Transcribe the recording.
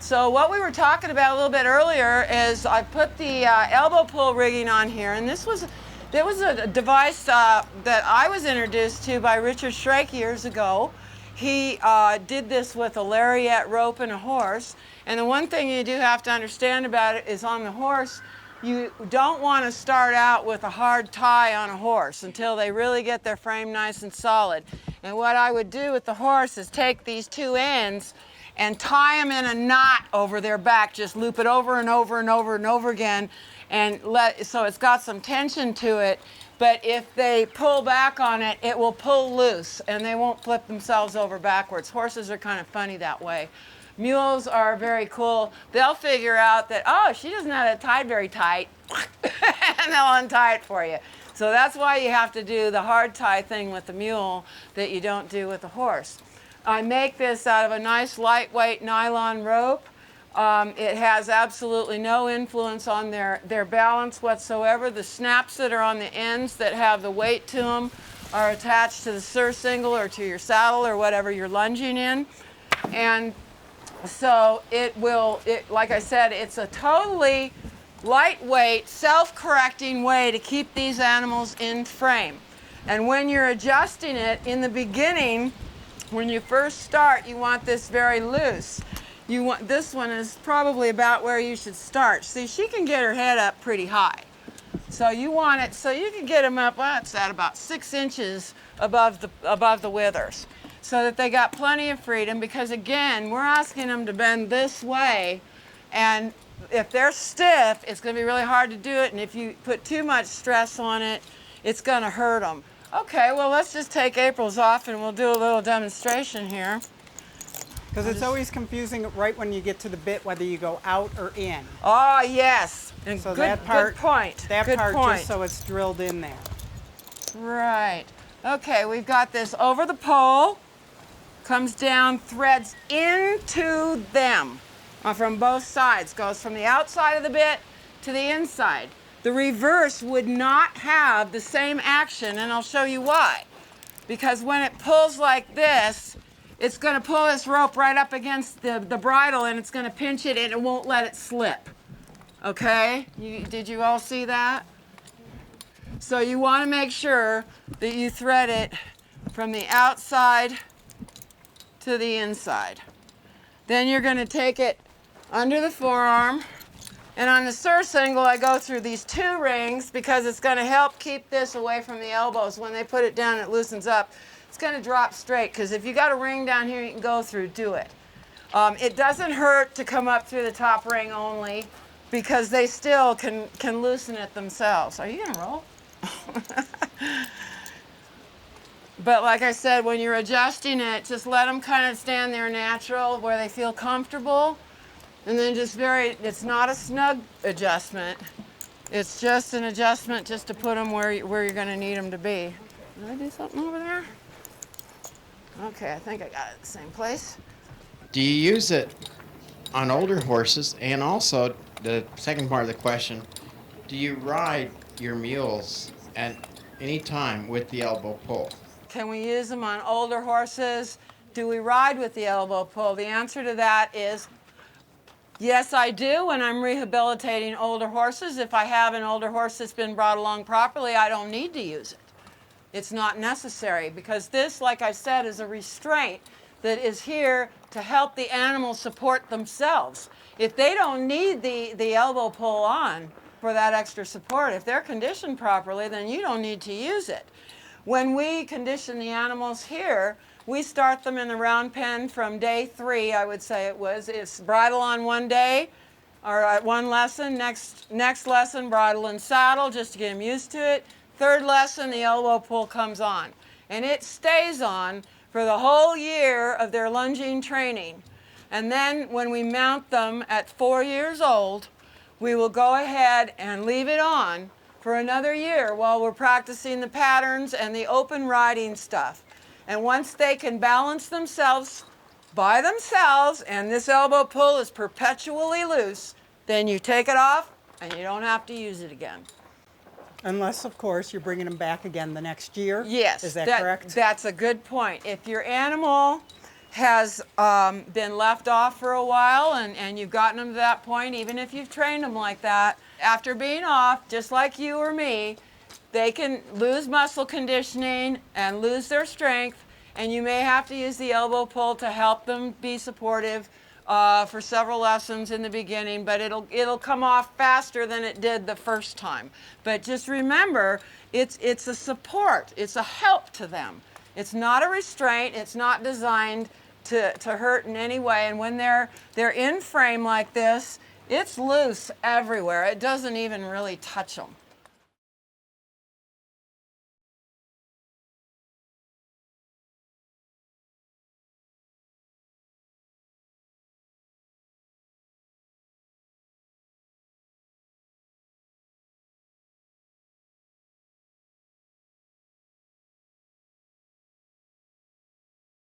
So what we were talking about a little bit earlier is I put the elbow pull rigging on here, and there was a device that I was introduced to by Richard Shrake years ago. He did this with a lariat rope and a horse, and the one thing you do have to understand about it is on the horse, you don't want to start out with a hard tie on a horse until they really get their frame nice and solid. And what I would do with the horse is take these two ends and tie them in a knot over their back. Just loop it over and over and over and over again, and so it's got some tension to it. But if they pull back on it, it will pull loose, and they won't flip themselves over backwards. Horses are kind of funny that way. Mules are very cool. They'll figure out that, oh, she doesn't have it tied very tight, and they'll untie it for you. So that's why you have to do the hard tie thing with the mule that you don't do with the horse. I make this out of a nice lightweight nylon rope. It has absolutely no influence on their balance whatsoever. The snaps that are on the ends that have the weight to them are attached to the surcingle or to your saddle or whatever you're lunging in. And so like I said, it's a totally lightweight, self-correcting way to keep these animals in frame. And when you're adjusting it in the beginning, when you first start, you want this very loose. This one is probably about where you should start. See, she can get her head up pretty high. So you want it, so you can get them up, well, it's at about 6 inches above the withers, so that they got plenty of freedom, because again, we're asking them to bend this way, and if they're stiff, it's going to be really hard to do it, and if you put too much stress on it, it's going to hurt them. Okay, well, let's just take April's off and we'll do a little demonstration here. Because it's always confusing right when you get to the bit whether you go out or in. Oh, yes. And so good point. That good part point. Just so it's drilled in there. Right. Okay, we've got this over the pole, comes down, threads into them from both sides, goes from the outside of the bit to the inside. The reverse would not have the same action, and I'll show you why. Because when it pulls like this, it's going to pull this rope right up against the bridle, and it's going to pinch it, and it won't let it slip. Okay? Did you all see that? So you want to make sure that you thread it from the outside to the inside. Then you're going to take it under the forearm, and on the surcingle I go through these 2 rings because it's going to help keep this away from the elbows. When they put it down, it loosens up. It's going to drop straight, because if you got a ring down here you can go through, do it. It doesn't hurt to come up through the top ring only, because they still can loosen it themselves. Are you going to roll? But like I said, when you're adjusting it, just let them kind of stand there natural where they feel comfortable. And then it's not a snug adjustment. It's just an adjustment just to put them where you're going to need them to be. Did I do something over there? Okay, I think I got it in the same place. Do you use it on older horses? And also, the second part of the question, do you ride your mules at any time with the elbow pull? Can we use them on older horses? Do we ride with the elbow pull? The answer to that is yes, I do when I'm rehabilitating older horses. If I have an older horse that's been brought along properly, I don't need to use it. It's not necessary, because this, like I said, is a restraint that is here to help the animal support themselves. If they don't need the elbow pull on for that extra support, if they're conditioned properly, then you don't need to use it. When we condition the animals here, we start them in the round pen from day 3, I would say it was. It's bridle on one day, or at one lesson. Next lesson, bridle and saddle, just to get them used to it. 3rd lesson, the elbow pull comes on. And it stays on for the whole year of their lunging training. And then when we mount them at 4 years old, we will go ahead and leave it on for another year while we're practicing the patterns and the open riding stuff. And once they can balance themselves by themselves, and this elbow pull is perpetually loose, then you take it off and you don't have to use it again. Unless, of course, you're bringing them back again the next year. Yes. Is that correct? That's a good point. If your animal has been left off for a while and you've gotten them to that point, even if you've trained them like that, after being off, just like you or me, they can lose muscle conditioning and lose their strength, and you may have to use the elbow pull to help them be supportive for several lessons in the beginning, but it'll come off faster than it did the first time. But just remember, it's a support, it's a help to them. It's not a restraint, it's not designed to hurt in any way, and when they're in frame like this, it's loose everywhere. It doesn't even really touch them.